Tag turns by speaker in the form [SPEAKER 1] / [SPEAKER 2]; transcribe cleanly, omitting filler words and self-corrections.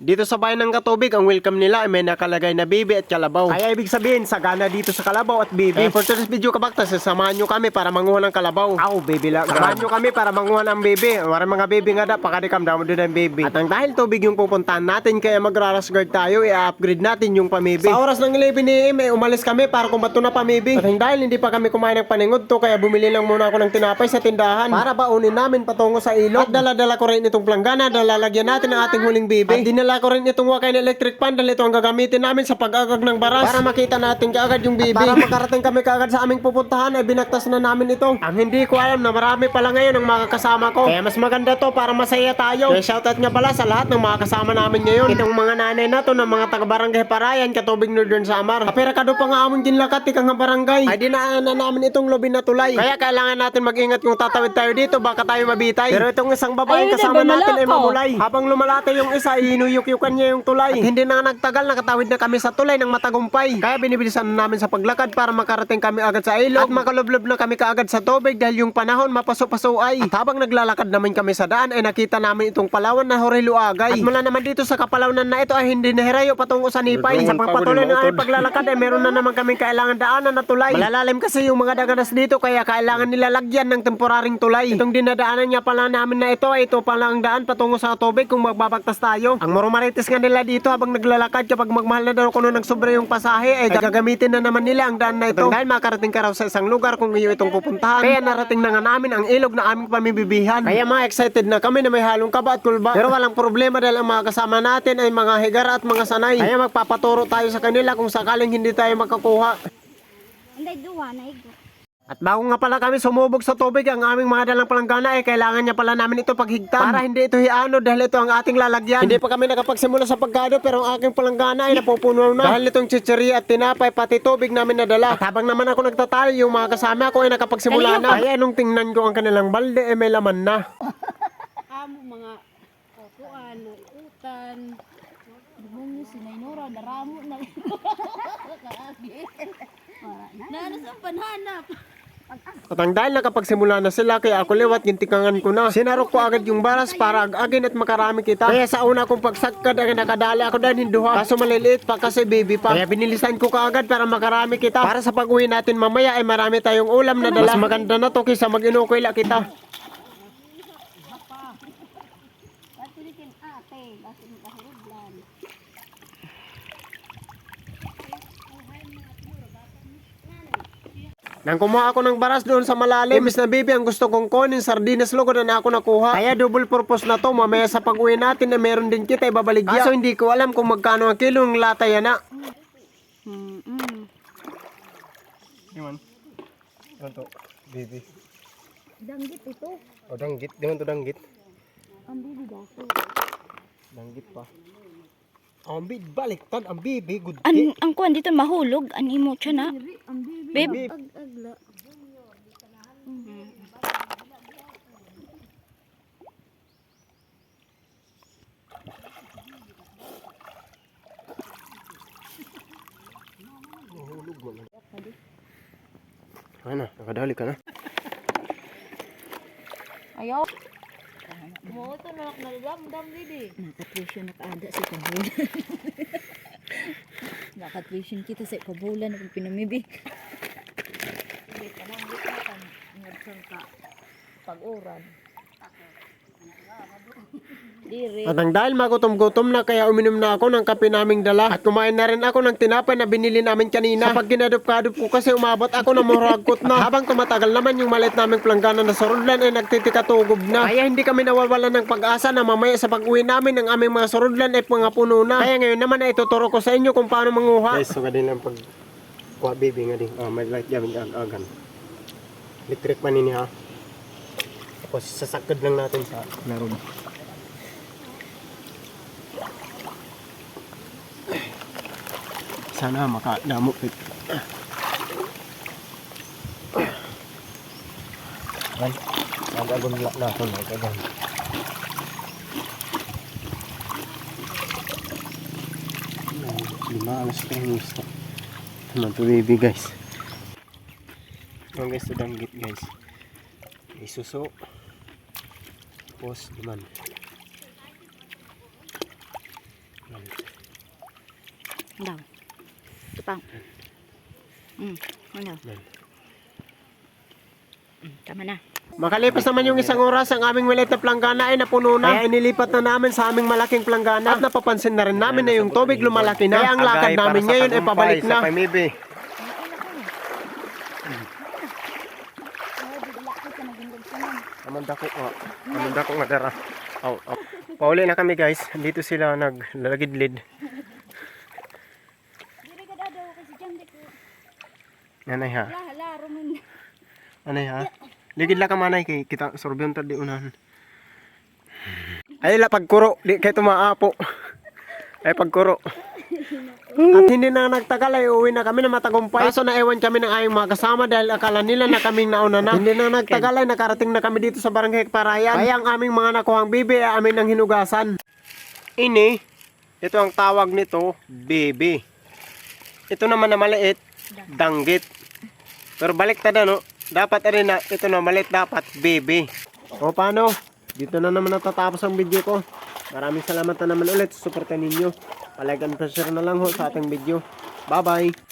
[SPEAKER 1] Dito sa bayan ng Katubig, ang welcome nila ay may nakalagay na bibi at kalabaw. Kaya ibig sabihin, sagana dito sa kalabaw at bibi. For today's video kabaktas, sasamahan nyo kami para manguha ng kalabaw. Bibi lang. Samahan nyo kami para manguha ng bibi. Maraming mga bibi nga da, pakadikam daw mo din ang bibi. At ang dahil tubig yung pupuntahan natin, kaya magraras guard tayo, i-upgrade natin yung pamibi. Sa oras ng 11 AM, umalis kami para kumato na pamibi. At ang dahil hindi pa kami kumain ng paningod to, kaya bumili lang muna ako ng tinapay sa tindahan para baunin namin patungo sa ilog. At dala-dala ko rin itong planggana, dalalagyan natin ang ating huling bibi. At dinala ko rin itong wakay na electric pan dahil ito ang gagamitin namin sa pag-agag ng baras para makita natin kaagad yung bibi. At para makarating kami kaagad sa aming pupuntahan ay binaktas na namin ito. Ang hindi ko alam na marami pala ngayon ang mga kasama ko. Kaya mas maganda to para masaya tayo. Kaya shoutout nga pala sa lahat ng mga kasama namin ngayon. Itong mga nanay na to ng mga taga-barangay Parayan, Katubig Northern Samar. Kapera ka do pa nga among ginlakat ikang barangay. Ay dinaanan na namin itong lobby na tulay. Kaya kailangan natin mag-ingat kung tatawid tayo dito baka tayo mabitay. Pero itong isang babaeng kasama natin ay mamulay. Habang lumalate yung isa, hinuyuk-yukan niya yung tulay. At hindi na nagtagal, nakatawid na kami sa tulay ng matagumpay. Kaya binibilisan namin sa paglakad para makarating kami agad sa ilog. At makalublob na kami kaagad sa tubig dahil yung panahon mapaso-paso ay. At habang naglalakad naman kami sa daan ay nakita namin itong palawan na Horiluagay. At mula naman dito sa kapalawnan na ito ay hindi nahirayo patungo sa Nipay. Sa pagpatuloy ng aming paglalakad ay meron na naman kaming kailangan daanan na tulay. Malalalim kasi yung mga daganas dito kaya kailangan nila lagyan ng temporaring tulay. Itong dinadaanan niya pala namin na ito ay ito pala ang daan patungo sa tubig kung magbabagtas tayo. Ang moromarites nga nila dito habang naglalakad kapag magmahal na daw kuno ng sobre yung pasahe ay gagamitin na naman nila ang daan na ito. Dahil makarating ka raw sa isang lugar kung iyo itong pupuntahan. Kaya narating na nga namin ang ilog na aming pamibibihan. Kaya mga excited na kami na may halong kaba at kulba. Pero walang problema dahil ang mga kasama natin ay mga higara at mga sanay. Kaya magpapaturo tayo sa kanila kung sakaling hindi tayo makakuha.
[SPEAKER 2] Anday duwa na igo.
[SPEAKER 1] At bago nga pala kami sumubog sa tubig, ang aming mga dalang palanggana ay kailangan niya pala namin ito paghigtan. Para hindi ito hiano dahil ito ang ating lalagyan. Hindi pa kami nakapagsimula sa pagkado pero ang aking palanggana ay napupuno na. Dahil itong chichiri at tinapay pati tubig namin nadala. At habang naman ako nagtatalo, yung mga kasama ko ay nakapagsimula na. Kaya nung tingnan ko ang kanilang balde ay may laman na.
[SPEAKER 2] Amo mga kuan, utan. Bumuni si Nainora, daramo na. Kaagi. Naano sa panhanap.
[SPEAKER 1] At ang dahil nakapagsimula na sila kaya ako liwat gintikangan ko na. Sinarok ko agad yung baras para agagin at makarami kita. Kaya sa una kong pagsagkad ay nakadali ako dahil hinduha. Kaso maliliit pa kasi baby pa. Kaya binilisan ko kaagad para makarami kita. Para sa pag-uwi natin mamaya ay marami tayong ulam na dala. Mas maganda na to kaysa mag-inukwila kita.
[SPEAKER 2] Patilikin ate, basta makahurudlan.
[SPEAKER 1] Nang kumuha ako ng baras doon sa malalim, imbis na bibi ang gusto kong kunin, sardinas lugod na ako nakuha. Kaya double purpose na to, mamaya sa pag-uwi natin na meron din kita ibabaligya. Kaso hindi ko alam kung magkano ang kilo ng lata yan na. Diman? Diman to, bibi.
[SPEAKER 2] Danggit ito.
[SPEAKER 1] O danggit, diman to danggit.
[SPEAKER 2] Ang bibi dato.
[SPEAKER 1] Danggit pa. Ang bibi, baliktad, ang bibi, good
[SPEAKER 3] Ang kuwan dito mahulog, an imo siya na.
[SPEAKER 2] Ang bibi.
[SPEAKER 3] Babe.
[SPEAKER 2] Agla.
[SPEAKER 1] Ano, nakadali ka na.
[SPEAKER 2] Ayaw. Mo ito na nalamdam didi.
[SPEAKER 3] Nakatwisyon na kaada sa kabulan. Nakatwisyon kita sa kabulan na pinamibig.
[SPEAKER 2] Hindi pa nang gitan ngadson ka pag-uran. Diri.
[SPEAKER 1] At ang dahil magutom-gutom na kaya uminom na ako ng kape naming dala. At kumain na rin ako ng tinapay na binili namin kanina. Kapag kinadup-kadup ko kasi umabot ako na muragkot na. Habang tumatagal naman yung maliit naming planggana na surudlan ay nagtitikatugob na. Kaya hindi kami nawawalan ng pag-asa na mamaya sa pag-uwi namin ang aming mga surudlan ay mga puno na. Kaya ngayon naman ay tuturo ko sa inyo kung paano manguha. Guys, so din ang pag-kuha baby nga din. May light gaming agan. Electric man ini ha. Tapos sasakad lang natin sa laro. Sana makadamo pit. Ay, nagagon na ako na kagan. Lima alas strings. Naman to baby guys. Ang guys to danggit guys. Isuso. Tapos liman.
[SPEAKER 3] Daw. Ito pang. Ano? Tama na.
[SPEAKER 1] Makalipas naman yung isang oras, ang aming maliit na planggana ay napuno na. Kaya inilipat na namin sa aming malaking planggana. At napapansin na rin namin na yung tubig lumalaki na. Kaya ang lakad namin ngayon ay pabalik na. Amanda ko nga dara. Pauli na kami guys. Dito sila naglalagidlid. Nanay ha. Anay ha. Ligid la ka manay kay kita sorbyon ta di unahan. Ay la pagkuro di kay tumaapo. Ay pagkuro. At hindi na nagtagal ay uwi na kami na matagumpay. Kaso na ewan kami ng ayong mga kasama dahil akala nila na kaming nauna na. Hindi na nagtagal ay nakarating na kami dito sa Barangay Parayan. Kaya ang aming mga nakuhang bibi ay amin ang hinugasan. Ini, ito ang tawag nito, bibi. Ito naman na maliit, danggit. Pero baliktad ano, dapat rin na ito na maliit dapat, bibi. O paano? Dito na naman natatapos ang video ko. Maraming salamat na naman ulit sa suporta ninyo. Palike and share na lang ho sa ating video. Bye bye!